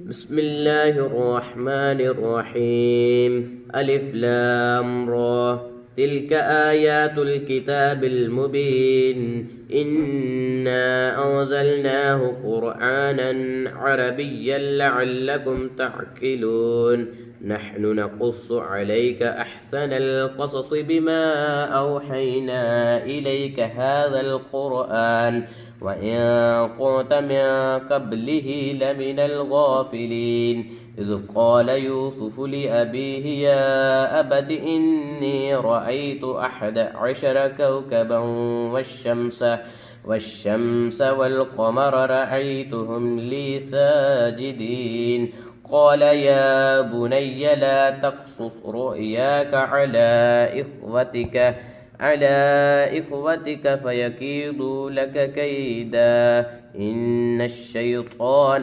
بسم الله الرحمن الرحيم. ألف لام را. تلك آيات الكتاب المبين. إنا أنزلناه قرآنا عربيا لعلكم تعقلون. نحن نقص عليك أحسن القصص بما أوحينا إليك هذا القرآن وإن كنت من قبله لمن الغافلين. إذ قال يوسف لأبيه يا أبت إني رأيت 11 كوكبا والشمس والقمر رأيتهم لي ساجدين. قال يا بني لا تقصص رؤياك على إخوتك فيكيدوا لك كيدا إن الشيطان